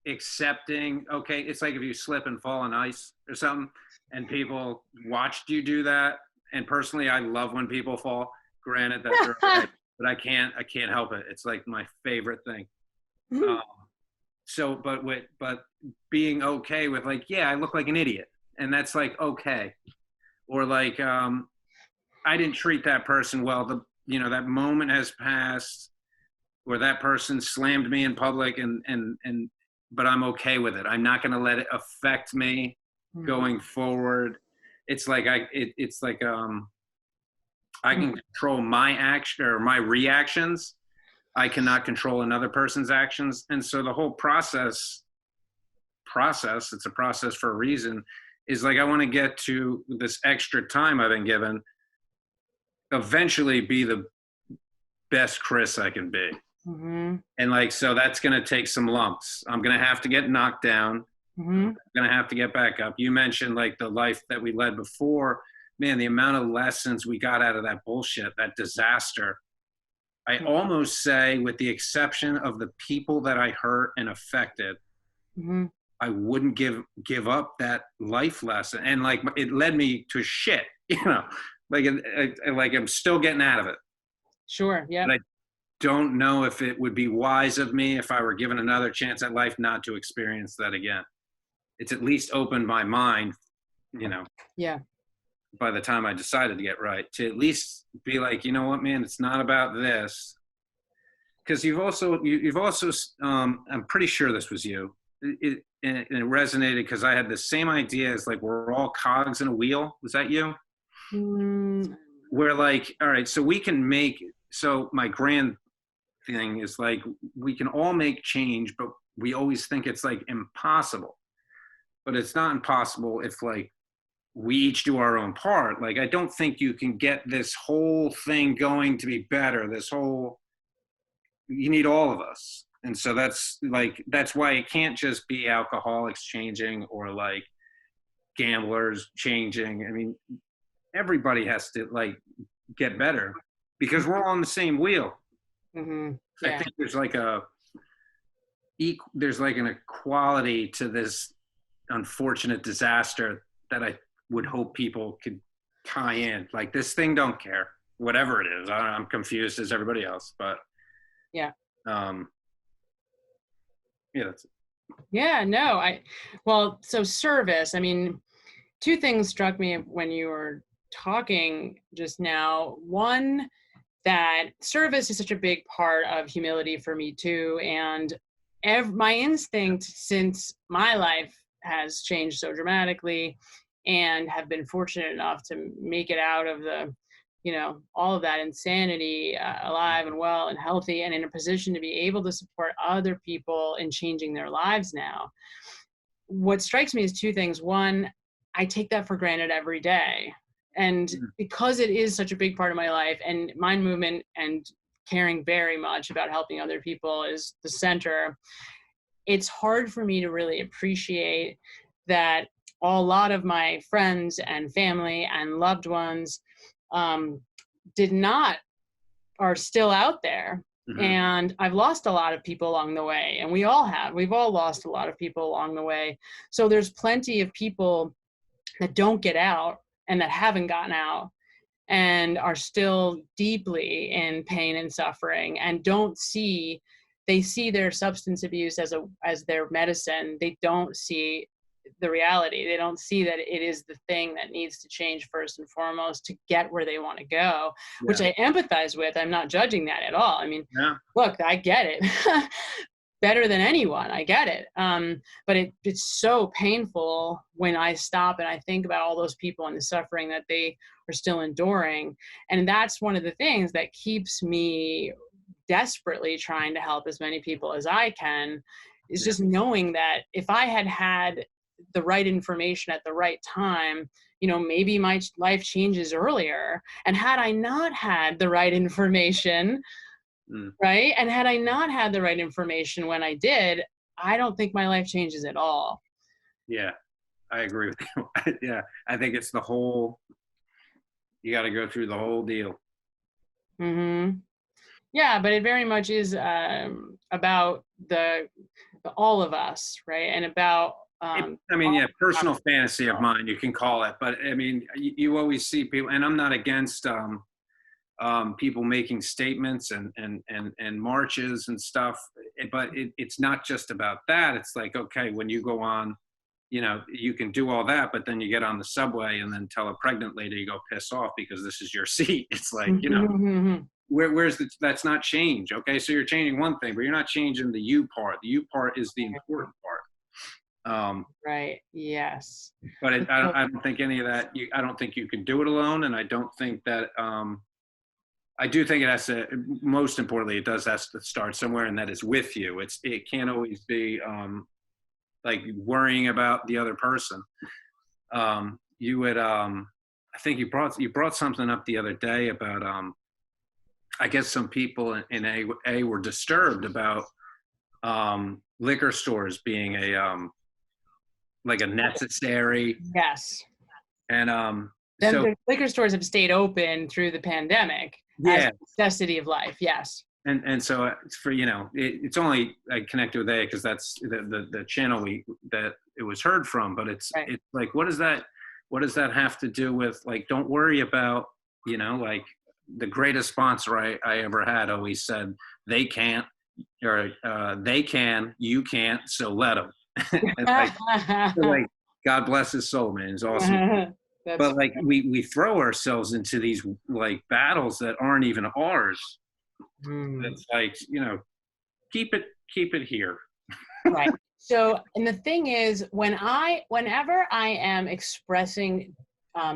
accepting, okay, it's like if you slip and fall on ice or something, and people watched you do that. And personally, I love when people fall. Granted that they're okay, but I can't help it. It's like my favorite thing. But being okay with like, yeah, I look like an idiot, and that's like okay. Or like, I didn't treat that person well. That moment has passed, or that person slammed me in public, but I'm okay with it. I'm not going to let it affect me going forward. It's like I can control my action or my reactions. I cannot control another person's actions, and so the whole process process. It's a process for a reason. Is like, I want to get to this extra time I've been given, eventually be the best Chris I can be. Mm-hmm. And like, so that's going to take some lumps. I'm going to have to get knocked down. Mm-hmm. I'm going to have to get back up. You mentioned like the life that we led before. Man, the amount of lessons we got out of that bullshit, that disaster. I almost say, with the exception of the people that I hurt and affected, Mm-hmm. I wouldn't give up that life lesson. And like, it led me to shit, you know, like, like I'm still getting out of it. Sure. Yeah. But I don't know if it would be wise of me, if I were given another chance at life, not to experience that again. It's at least opened my mind, you know. Yeah. By the time I decided to get right, to at least be like, you know what, man, it's not about this. Because you've also, I'm pretty sure this was you. And it resonated because I had the same idea as like, we're all cogs in a wheel. Was that you? Mm. We're like, all right, so we can make, so my grand thing is like, we can all make change, but we always think it's like impossible. But it's not impossible if like we each do our own part. Like, I don't think you can get this whole thing going to be better. You need all of us. And so that's why it can't just be alcoholics changing or like gamblers changing. I mean, everybody has to like get better because we're all on the same wheel. Mm-hmm. Yeah. I think there's like an equality to this unfortunate disaster that I would hope people could tie in. Like, this thing don't care, whatever it is. I'm confused as everybody else, but yeah. Yeah, that's it. Yeah, no, so service, I mean, two things struck me when you were talking just now. One, that service is such a big part of humility for me too. And my instinct, since my life has changed so dramatically and have been fortunate enough to make it out of all of that insanity, alive and well and healthy and in a position to be able to support other people in changing their lives now. What strikes me is two things. One, I take that for granted every day. And because it is such a big part of my life, and mind movement and caring very much about helping other people is the center, it's hard for me to really appreciate that a lot of my friends and family and loved ones are still out there. Mm-hmm. And I've lost a lot of people along the way, and we've all lost a lot of people along the way. So there's plenty of people that don't get out and that haven't gotten out and are still deeply in pain and suffering and they see their substance abuse as their medicine. They don't see the reality. They don't see that it is the thing that needs to change first and foremost to get where they want to go, which I empathize with. I'm not judging that at all. I mean, look, I get it. Better than anyone, I get it. But it's so painful when I stop and I think about all those people and the suffering that they are still enduring. And that's one of the things that keeps me desperately trying to help as many people as I can, is just knowing that if I had the right information at the right time, maybe my life changes earlier. And had I not had the right information, right? And had I not had the right information when I did, I don't think my life changes at all. Yeah, I agree with you. Yeah, I think it's you got to go through the whole deal. Mm-hmm. Yeah, but it very much is about all of us, right? And about personal fantasy of mine, you can call it. But I mean, you always see people, and I'm not against people making statements and marches and stuff, but it's not just about that. It's like, okay, when you go on, you can do all that, but then you get on the subway and then tell a pregnant lady to go piss off because this is your seat. It's like, that's not change. Okay, so you're changing one thing, but you're not changing the you part. The you part is the important part. Right. Yes. But I don't think any of that. I don't think you can do it alone, and I don't think that. I do think it has to. Most importantly, it has to start somewhere, and that is with you. It can't always be like worrying about the other person. You would, I think you brought something up the other day about, I guess some people in A were disturbed about liquor stores being like a necessary. Yes. And Then so the liquor stores have stayed open through the pandemic as yeah, a necessity of life. Yes. and so it's for, it's only I connected with A because that's the channel that it was heard from, but it's Right. it's like what does that have to do with, like, don't worry about, like the greatest sponsor I ever had always said, they can't, or they can, you can't, so let them. And like God bless his soul, man, he's awesome. That's But like we throw ourselves into these like battles that aren't even ours. It's like, keep it here. right. So, and the thing is, whenever I am expressing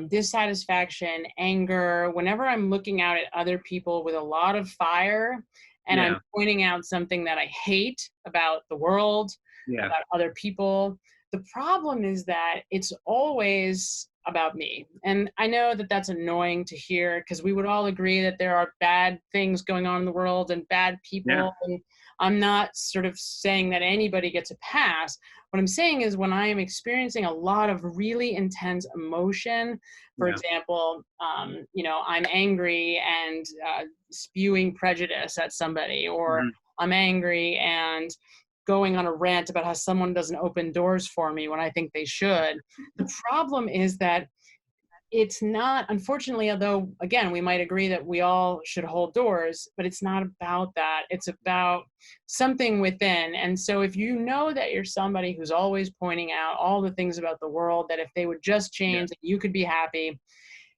dissatisfaction, anger, whenever I'm looking out at other people with a lot of fire, and Yeah. I'm pointing out something that I hate about the world, Yeah. about other people, the problem is that it's always about me. And I know that that's annoying to hear, because we would all agree that there are bad things going on in the world and bad people. Yeah. And I'm not sort of saying that anybody gets a pass. What I'm saying is, when I am experiencing a lot of really intense emotion, for Yeah. example, I'm angry and spewing prejudice at somebody, or I'm angry and going on a rant about how someone doesn't open doors for me when I think they should. The problem is that it's not, unfortunately, although, again, we might agree that we all should hold doors, but it's not about that. It's about something within. And so if you know that you're somebody who's always pointing out all the things about the world, that if they would just change, you could be happy.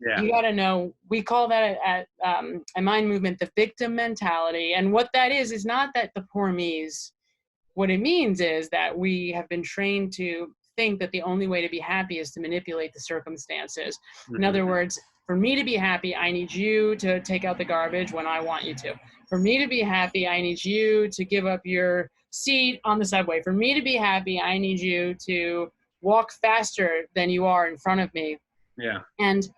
Yeah. You got to know, we call that at Mind Movement the victim mentality. And what that is not that the poor me's. What it means is that we have been trained to think that the only way to be happy is to manipulate the circumstances. In other words, for me to be happy, I need you to take out the garbage when I want you to. For me to be happy, I need you to give up your seat on the subway. For me to be happy, I need you to walk faster than you are in front of me. Yeah. And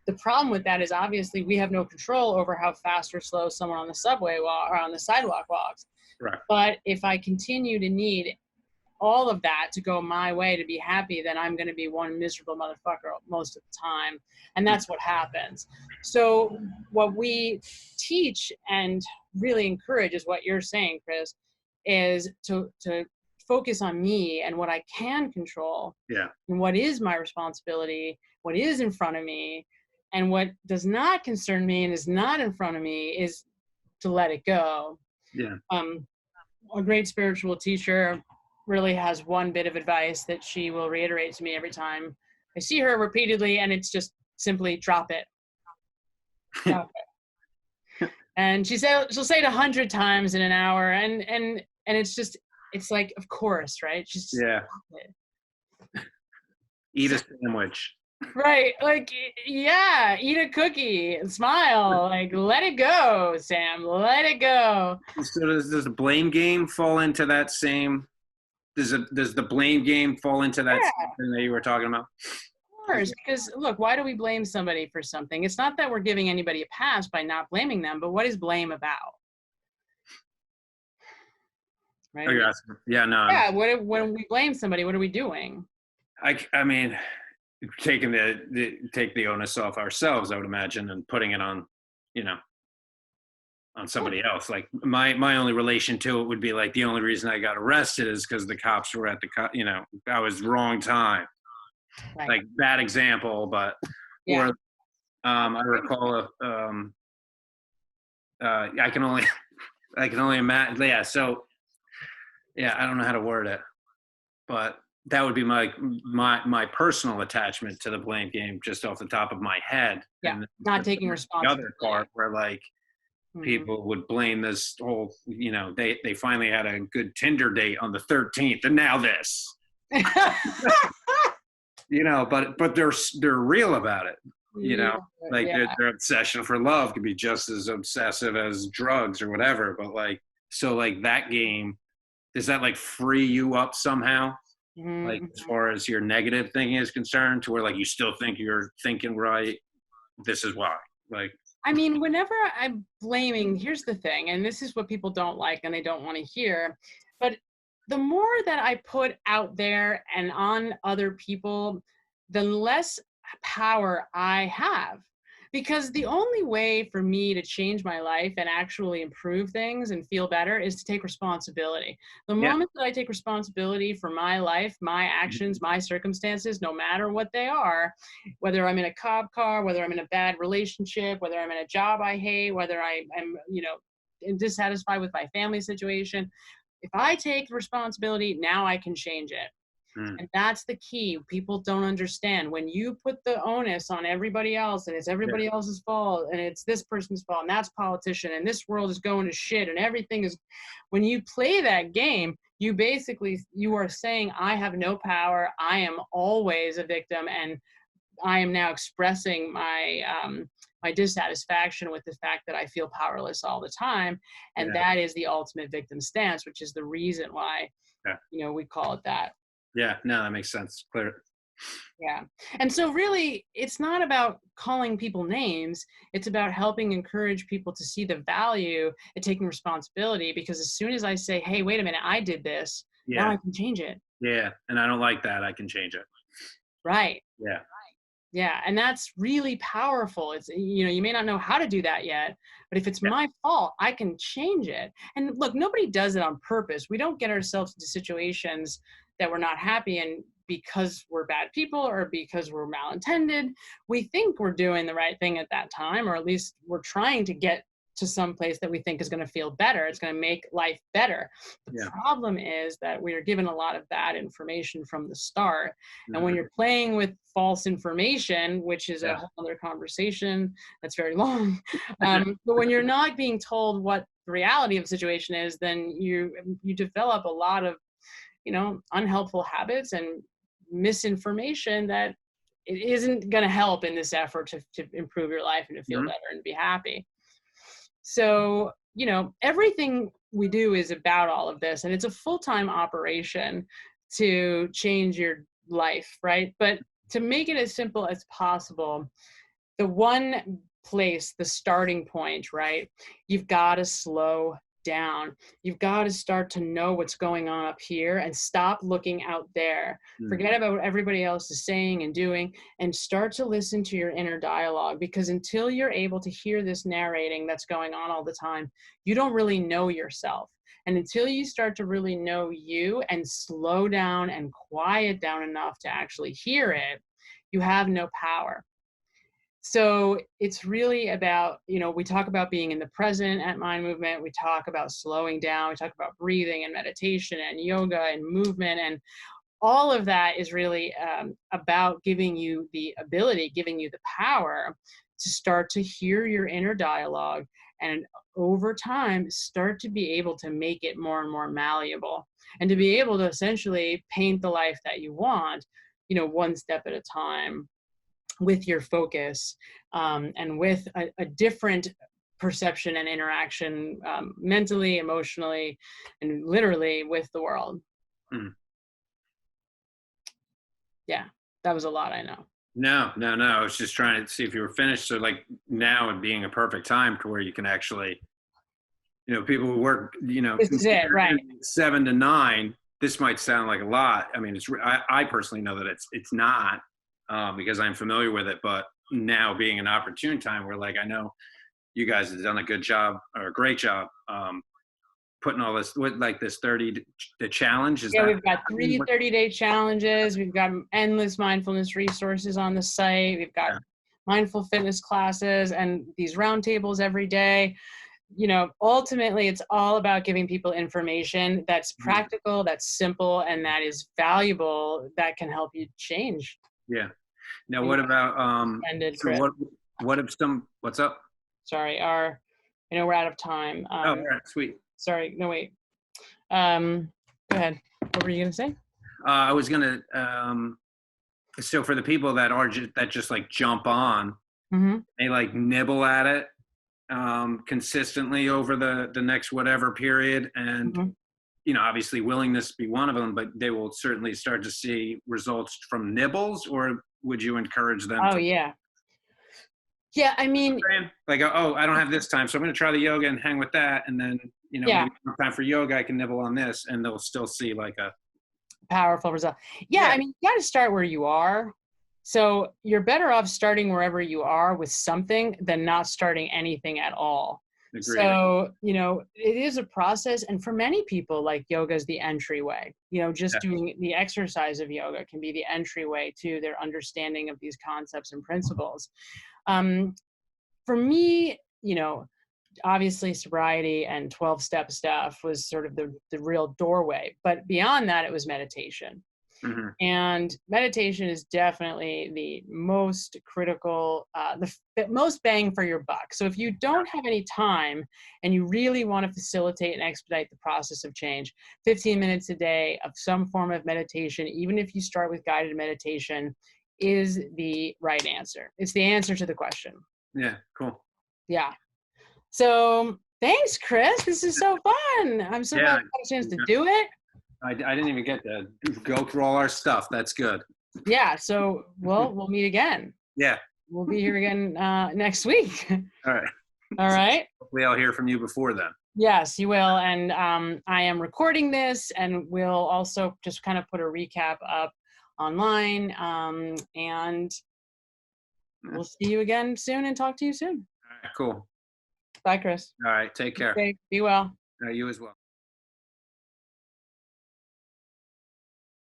the problem with that is, obviously, we have no control over how fast or slow someone on the subway or on the sidewalk walks. Right. But if I continue to need all of that to go my way to be happy, then I'm going to be one miserable motherfucker most of the time. And that's what happens. So what we teach and really encourage is what you're saying, Chris, is to focus on me and what I can control. Yeah. And what is my responsibility, what is in front of me, and what does not concern me and is not in front of me is to let it go. Yeah. A great spiritual teacher really has one bit of advice that she will reiterate to me every time I see her repeatedly, and it's just simply drop it. Drop it. And she'll say it 100 times in an hour, and it's like, of course, right? She's just, yeah. Eat a sandwich. Right, like, yeah, eat a cookie and smile, like, let it go, Sam, let it go. So does the blame game fall into that same? Does the blame game fall into that thing that you were talking about? Of course, because look, why do we blame somebody for something? It's not that we're giving anybody a pass by not blaming them, but what is blame about? Right? Oh, you're asking. Yeah, no. Yeah, when we blame somebody, what are we doing? I mean, taking take the onus off ourselves, I would imagine, and putting it on, on somebody else. Like my only relation to it would be like, the only reason I got arrested is because the cops were at I was wrong time. Right. Like, bad example, but or I recall I can only imagine. Yeah, so yeah, I don't know how to word it, but that would be my personal attachment to the blame game, just off the top of my head. Yeah, and not taking responsibility. The other part where like people would blame this whole, they finally had a good Tinder date on the 13th, and now this. But they're real about it. Their obsession for love could be just as obsessive as drugs or whatever. But like, so like that game, does that like free you up somehow? like as Mm-hmm. far as your negative thinking is concerned, to where like you still think you're thinking right. This is why. Like, I mean, whenever I'm blaming, here's the thing, and this is what people don't like and they don't want to hear, but the more that I put out there and on other people, the less power I have. Because the only way for me to change my life and actually improve things and feel better is to take responsibility. The yeah, moment that I take responsibility for my life, my actions, my circumstances, no matter what they are, whether I'm in a cop car, whether I'm in a bad relationship, whether I'm in a job I hate, whether I am, dissatisfied with my family situation, if I take responsibility, now I can change it. mm, And that's the key. People don't understand. When you put the onus on everybody else and it's yeah, everybody else's fault and it's this person's fault and that's politician and this world is going to shit and everything is, when you play that game, you are saying, I have no power. I am always a victim. And I am now expressing my dissatisfaction with the fact that I feel powerless all the time, and yeah, that is the ultimate victim stance, which is the reason why yeah, we call it that. yeah. No, that makes sense. Clear. Yeah, and so really, it's not about calling people names. It's about helping encourage people to see the value in taking responsibility. Because as soon as I say, "Hey, wait a minute, I did this," now Yeah, I can change it. yeah. And I don't like that. I can change it. Right. Yeah, Yeah, and that's really powerful. It's, you may not know how to do that yet, but if it's yeah, my fault, I can change it. And look, nobody does it on purpose. We don't get ourselves into situations that we're not happy in because we're bad people or because we're malintended. We think we're doing the right thing at that time, or at least we're trying to get to some place that we think is going to feel better. It's going to make life better. The yeah. problem is that we are given a lot of bad information from the start. And when Hmm. you're playing with false information, which is a Yeah, whole other conversation that's very long, but when you're not being told what the reality of the situation is, then you develop a lot of unhelpful habits and misinformation that it isn't going to help in this effort to improve your life and to feel hmm, better and be happy. So, everything we do is about all of this, and it's a full-time operation to change your life, right? But to make it as simple as possible, the one place, the starting point, right? You've got to slow down. You've got to start to know what's going on up here and stop looking out there. mm, Forget about what everybody else is saying and doing and start to listen to your inner dialogue, because until you're able to hear this narrating that's going on all the time, you don't really know yourself. And until you start to really know you and slow down and quiet down enough to actually hear it, you have no power. So it's really about, we talk about being in the present at Mind Movement. We talk about slowing down. We talk about breathing and meditation and yoga and movement. And all of that is really about giving you the ability, giving you the power to start to hear your inner dialogue. And over time, start to be able to make it more and more malleable and to be able to essentially paint the life that you want, one step at a time, with your focus, and with a different perception and interaction, mentally, emotionally, and literally with the world. mm. Yeah, that was a lot, I know. No, no, no. I was just trying to see if you were finished. So like now it being a perfect time to where you can actually, people who work, This is it, right? 7 to 9, this might sound like a lot. I mean, I personally know that it's not, because I'm familiar with it, but now being an opportune time where like, I know you guys have done a good job or a great job, putting all this with like this 30, the challenge is Yeah, that we've got 3 30-day challenges. We've got endless mindfulness resources on the site. We've got yeah, mindful fitness classes and these roundtables every day. Ultimately, it's all about giving people information that's practical, that's simple, and that is valuable, that can help you change. yeah. Now what about, Ended, so Chris. what if what's up? Sorry, I know we're out of time. Oh, all right, sweet. Sorry, no, wait. Go ahead. What were you going to say? I was gonna. So for the people that just like jump on, Mm-hmm. they like nibble at it consistently over the next whatever period, and Mm-hmm. obviously willingness be one of them, but they will certainly start to see results from nibbles, or would you encourage them Oh to yeah. Yeah, I mean, like, oh, I don't have this time, so I'm going to try the yoga and hang with that. And then, yeah, maybe time for yoga, I can nibble on this, and they'll still see like powerful result. Yeah, yeah, I mean, you got to start where you are. So you're better off starting wherever you are with something than not starting anything at all. agreed. So, it is a process. And for many people, like yoga is the entryway. Just Yeah. doing the exercise of yoga can be the entryway to their understanding of these concepts and principles. For me, obviously sobriety and 12-step stuff was sort of the real doorway. But beyond that, it was meditation. Hmm. And meditation is definitely the most critical, the most bang for your buck. So if you don't have any time and you really want to facilitate and expedite the process of change, 15 minutes a day of some form of meditation, even if you start with guided meditation, is the right answer. It's the answer to the question. Yeah, cool. Yeah. So thanks, Chris. This is so fun. I'm so glad I got a chance to do it. I didn't even get to go through all our stuff. That's good. Yeah. So, we'll meet again. Yeah. We'll be here again next week. All right. All right. Hopefully I'll hear from you before then. Yes, you will. And I am recording this, and we'll also just kind of put a recap up online. And we'll see you again soon and talk to you soon. All right, cool. Bye, Chris. All right. Take care. Okay, be well. You as well.